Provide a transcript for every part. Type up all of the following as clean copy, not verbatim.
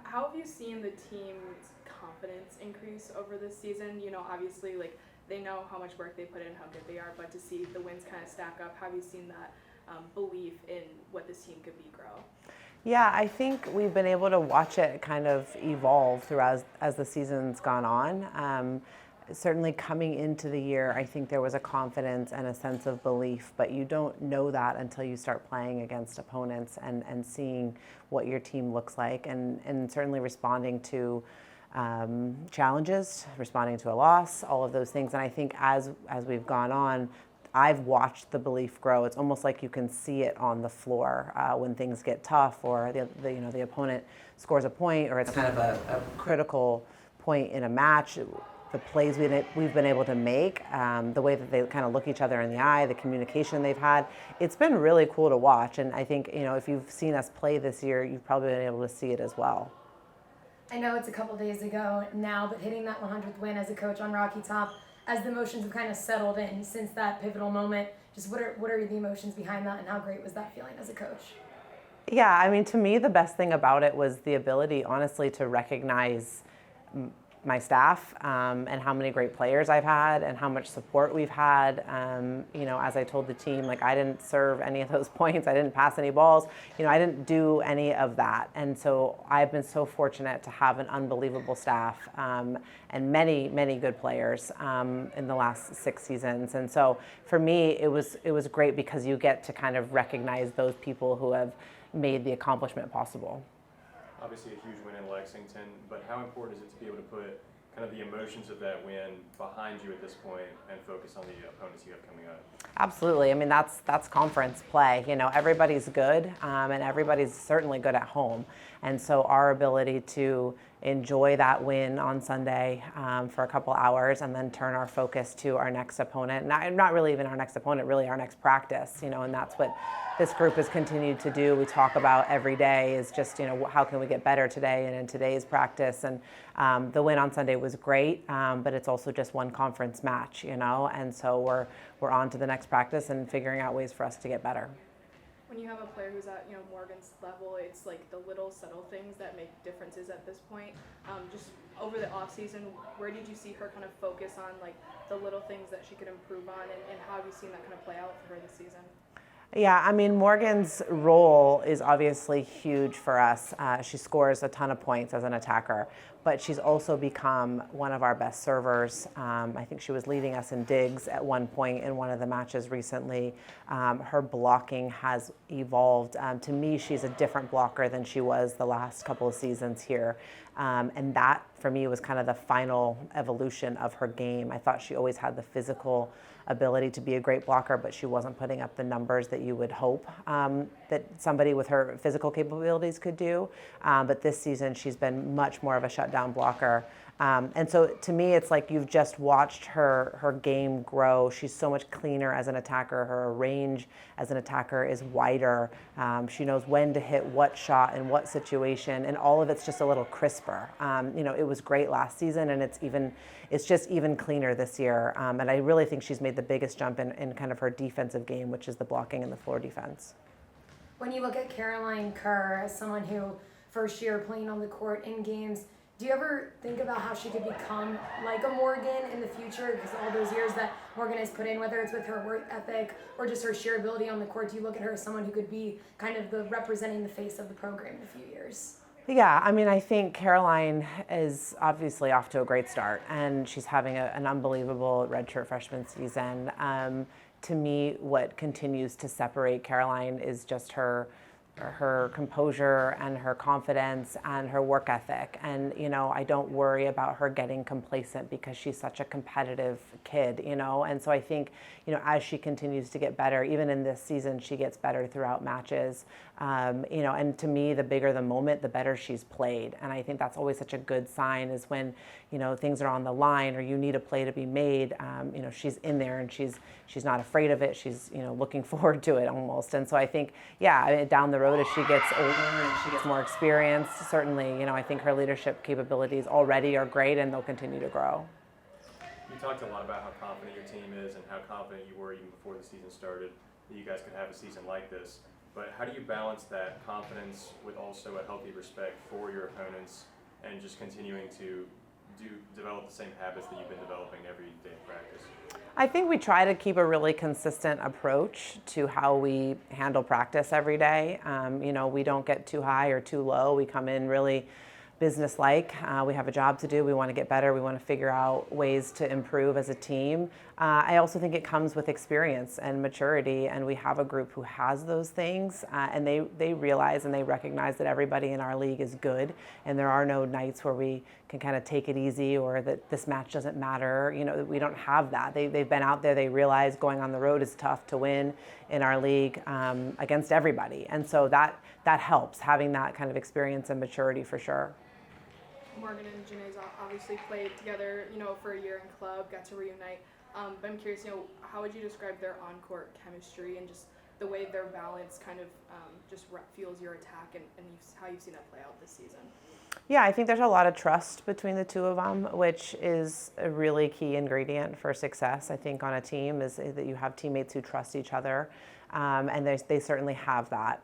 How have you seen the team's confidence increase over this season? You know, obviously, like, they know how much work they put in, how good they are, but to see the wins kind of stack up, have you seen that belief in what this team could be grow? Yeah, I think we've been able to watch it kind of evolve throughout as the season's gone on. Certainly coming into the year, I think there was a confidence and a sense of belief, but you don't know that until you start playing against opponents and seeing what your team looks like, and certainly responding to challenges, responding to a loss, all of those things. And I think as we've gone on, I've watched the belief grow. It's almost like you can see it on the floor when things get tough, or the opponent scores a point, or it's kind of a critical point in a match. The plays we've been able to make, the way that they kind of look each other in the eye, the communication they've had, it's been really cool to watch. And I think, if you've seen us play this year, you've probably been able to see it as well. I know it's a couple days ago now, but hitting that 100th win as a coach on Rocky Top, as the emotions have kind of settled in since that pivotal moment, just what are the emotions behind that, and how great was that feeling as a coach? Yeah, I mean, to me, the best thing about it was the ability, honestly, to recognize my staff and how many great players I've had and how much support we've had. As I told the team, like, I didn't serve any of those points. I didn't pass any balls. I didn't do any of that. And so I've been so fortunate to have an unbelievable staff and many, many good players in the last 6 seasons. And so for me, it was great because you get to kind of recognize those people who have made the accomplishment possible. Obviously a huge win in Lexington, but how important is it to be able to put kind of the emotions of that win behind you at this point and focus on the opponents you have coming up? Absolutely. I mean, that's conference play. Everybody's good, and everybody's certainly good at home. And so our ability to enjoy that win on Sunday for a couple hours and then turn our focus to our next opponent, not really even our next opponent, really our next practice, and that's what this group has continued to do. We talk about every day is just, how can we get better today and in today's practice. And the win on Sunday was great, but it's also just one conference match, and so we're on to the next practice and figuring out ways for us to get better. When you have a player who's at Morgan's level, it's like the little subtle things that make differences at this point. Just over the off season, where did you see her kind of focus on, like, the little things that she could improve on, and how have you seen that kind of play out for her this season? Yeah, I mean, Morgan's role is obviously huge for us. She scores a ton of points as an attacker, but she's also become one of our best servers. I think she was leading us in digs at one point in one of the matches recently. Her blocking has evolved. To me, she's a different blocker than she was the last couple of seasons here. And that, for me, was kind of the final evolution of her game. I thought she always had the physical ability to be a great blocker, but she wasn't putting up the numbers that you would hope that somebody with her physical capabilities could do. But this season, she's been much more of a shutdown blocker. And so to me, it's like you've just watched her game grow. She's so much cleaner as an attacker. Her range as an attacker is wider. She knows when to hit what shot in what situation, and all of it's just a little crisper. It was great last season, and it's just even cleaner this year. And I really think she's made the biggest jump in kind of her defensive game, which is the blocking and the floor defense. When you look at Caroline Kerr as someone who first year playing on the court in games, do you ever think about how she could become like a Morgan in the future? Because all those years that Morgan has put in, whether it's with her work ethic or just her sheer ability on the court, do you look at her as someone who could be kind of representing the face of the program in a few years? Yeah, I mean, I think Caroline is obviously off to a great start, and she's having an unbelievable redshirt freshman season. To me, what continues to separate Caroline is just her composure and her confidence and her work ethic. And, I don't worry about her getting complacent because she's such a competitive kid, And so I think, as she continues to get better, even in this season, she gets better throughout matches. And to me, the bigger the moment, the better she's played. And I think that's always such a good sign, is when, things are on the line or you need a play to be made, she's in there and she's not afraid of it. She's, looking forward to it almost. And so I think, down the road, as she gets older and she gets more experience, certainly, I think her leadership capabilities already are great, and they'll continue to grow. You talked a lot about how confident your team is and how confident you were even before the season started that you guys could have a season like this. but how do you balance that confidence with also a healthy respect for your opponents and just continuing to develop the same habits that you've been developing every day of practice? I think we try to keep a really consistent approach to how we handle practice every day. We don't get too high or too low. We come in really business-like. We have a job to do. We want to get better. We want to figure out ways to improve as a team. I also think it comes with experience and maturity, and we have a group who has those things, and they realize and they recognize that everybody in our league is good, and there are no nights where we can kind of take it easy or that this match doesn't matter. We don't have that. They've been out there. They realize going on the road is tough to win in our league against everybody, and so that helps, having that kind of experience and maturity for sure. Morgan and Janae's obviously played together, for a year in club, got to reunite. But I'm curious, how would you describe their on-court chemistry and just the way their balance kind of just fuels your attack and how you've seen that play out this season? Yeah, I think there's a lot of trust between the two of them, which is a really key ingredient for success, I think, on a team, is that you have teammates who trust each other, and they certainly have that.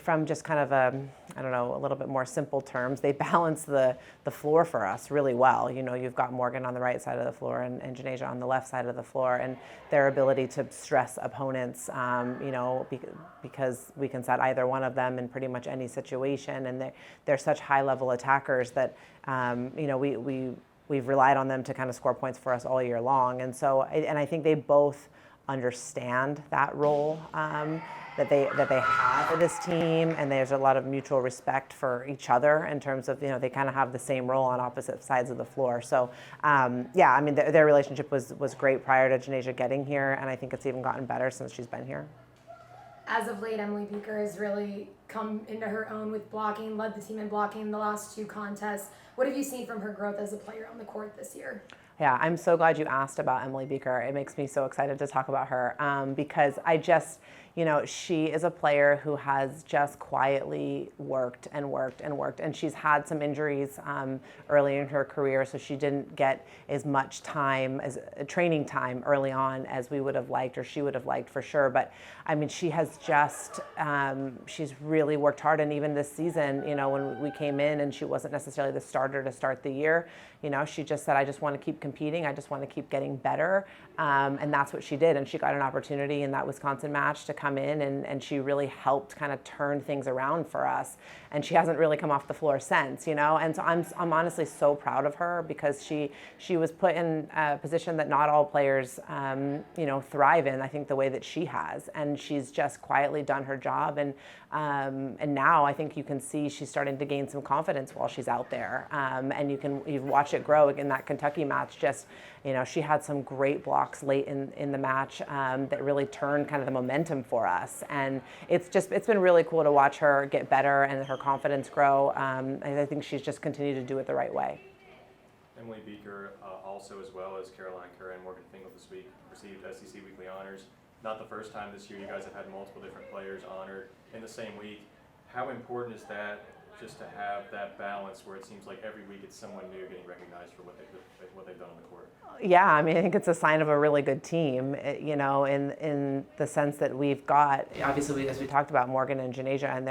From just kind of a little bit more simple terms, they balance the floor for us really well. You've got Morgan on the right side of the floor and Janasia on the left side of the floor, and their ability to stress opponents, because we can set either one of them in pretty much any situation, and they're such high-level attackers that we've relied on them to kind of score points for us all year long, and I think they both understand that role that they have for this team, and there's a lot of mutual respect for each other in terms of they kind of have the same role on opposite sides of the floor. So their relationship was great prior to Janasia getting here, and I think it's even gotten better since she's been here. As of late, Emily Beaker has really come into her own with blocking, led the team in blocking the last 2 contests. What have you seen from her growth as a player on the court this year? Yeah, I'm so glad you asked about Emily Beaker. It makes me so excited to talk about her because she is a player who has just quietly worked and worked and worked, and she's had some injuries early in her career, so she didn't get as much time, as training time early on as we would have liked, or she would have liked for sure. But she has just, she's really worked hard, and even this season, when we came in and she wasn't necessarily the starter to start the year, she just said, I just want to keep competing, I just want to keep getting better, and that's what she did, and she got an opportunity in that Wisconsin match to come in, and she really helped kind of turn things around for us, and she hasn't really come off the floor since, and so I'm honestly so proud of her, because she was put in a position that not all players thrive in, I think, the way that she has, and she's just quietly done her job, and now I think you can see she's starting to gain some confidence while she's out there, and you've watched it grow in that Kentucky match. Just she had some great blocks late in the match that really turned kind of the momentum for us, and it's been really cool to watch her get better and her confidence grow, and I think she's just continued to do it the right way. Emily Beaker, also as well as Caroline Kerr and Morgan Fingal this week, received SEC Weekly Honors. Not the first time this year. You guys have had multiple different players honored in the same week. How important is that, just to have that balance where it seems like every week it's someone new getting recognized for what they've done on the court? Yeah, I think it's a sign of a really good team, in the sense that we've got, obviously, as we talked about, Morgan and Janasia, and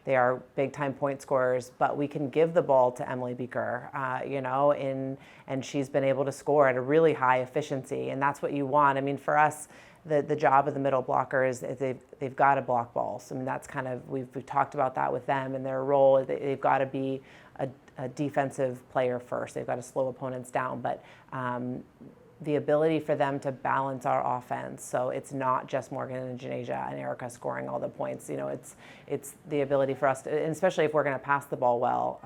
they are big-time point scorers, but we can give the ball to Emily Beaker, and she's been able to score at a really high efficiency, and that's what you want. For us, the job of the middle blocker is they've got to block balls. That's kind of, we've talked about that with them, and their role, they've got to be a defensive player first. They've got to slow opponents down, but the ability for them to balance our offense, so it's not just Morgan and Janasia and Erica scoring all the points. It's the ability for us, and especially if we're going to pass the ball well,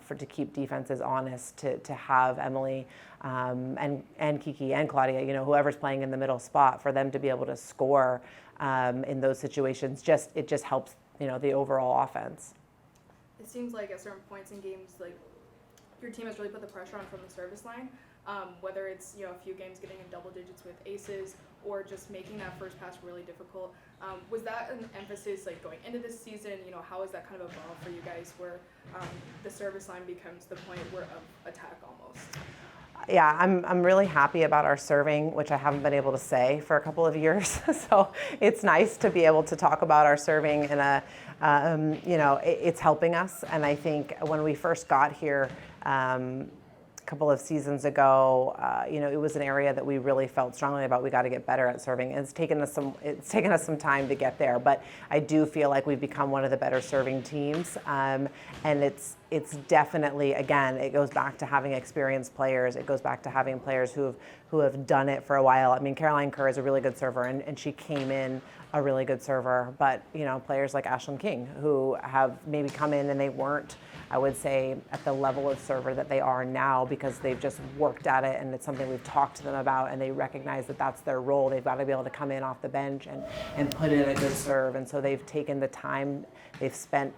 to keep defenses honest, to have Emily and Kiki and Claudia, whoever's playing in the middle spot, for them to be able to score in those situations. It just helps the overall offense. It seems like at certain points in games, like your team has really put the pressure on from the service line. Whether it's a few games getting in double digits with aces, or just making that first pass really difficult. Was that an emphasis going into this season? How has that kind of evolved for you guys, where the service line becomes the point of attack almost? Yeah, I'm really happy about our serving, which I haven't been able to say for a couple of years. So it's nice to be able to talk about our serving in a, it's helping us. And I think when we first got here, a couple of seasons ago, it was an area that we really felt strongly about. We got to get better at serving. It's taken us some time to get there, but I do feel like we've become one of the better serving teams. And it's definitely, again, it goes back to having experienced players. It goes back to having players who have done it for a while. I mean, Caroline Kerr is a really good server, and she came in a really good server. But players like Ashlyn King, who have maybe come in and they weren't, I would say, at the level of server that they are now, because they've just worked at it and it's something we've talked to them about, and they recognize that that's their role. They've got to be able to come in off the bench and put in a good serve. And so they've taken the time, they've spent,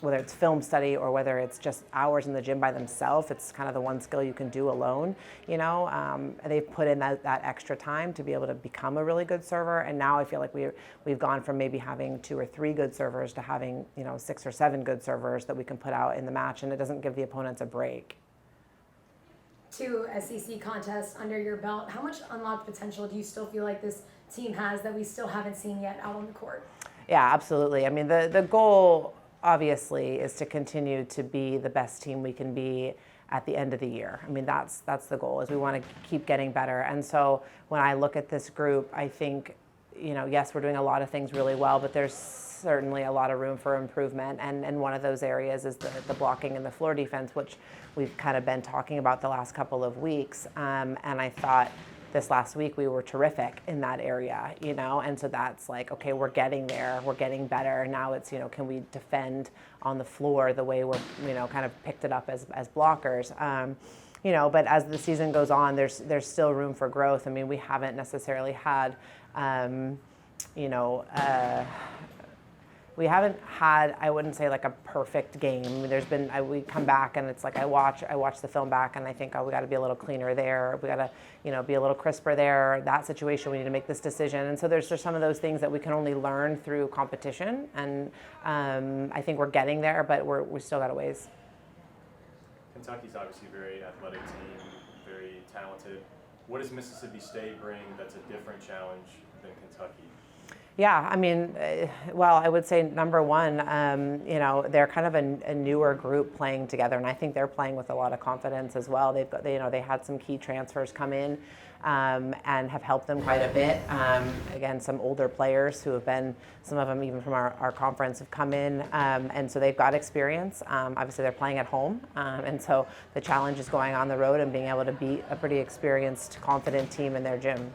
whether it's film study or whether it's just hours in the gym by themselves. It's kind of the one skill you can do alone. They've put in that extra time to be able to become a really good server. And now I feel like we've gone from maybe having 2 or 3 good servers to having 6 or 7 good servers that we can put out in the match, and it doesn't give the opponents a break. 2 SEC contests under your belt. How much unlocked potential do you still feel like this team has that we still haven't seen yet out on the court? Yeah, absolutely. I mean, the goal obviously is to continue to be the best team we can be at the end of the year. I mean, that's the goal, is we want to keep getting better. And so when I look at this group, I think, yes, we're doing a lot of things really well, but there's certainly a lot of room for improvement. And one of those areas is the blocking and the floor defense, which we've kind of been talking about the last couple of weeks. And I thought this last week we were terrific in that area, and so that's like, okay, we're getting there, we're getting better. Now it's, can we defend on the floor the way we're, kind of picked it up as blockers. But as the season goes on, there's still room for growth. I mean, we haven't necessarily had, we haven't had, I wouldn't say like a perfect game. I mean, there's been, we come back and it's like I watch the film back and I think, oh, we got to be a little cleaner there. We got to, be a little crisper there. That situation, we need to make this decision. And so there's some of those things that we can only learn through competition. And I think we're getting there, but we still got a ways. Kentucky's obviously a very athletic team, very talented. What does Mississippi State bring that's a different challenge than Kentucky? Yeah, I mean, well, I would say number one, they're kind of a newer group playing together, and I think they're playing with a lot of confidence as well. They've got, they had some key transfers come in and have helped them quite a bit. Again, some older players who have been, some of them even from our conference have come in, and so they've got experience. Obviously, they're playing at home, and so the challenge is going on the road and being able to beat a pretty experienced, confident team in their gym.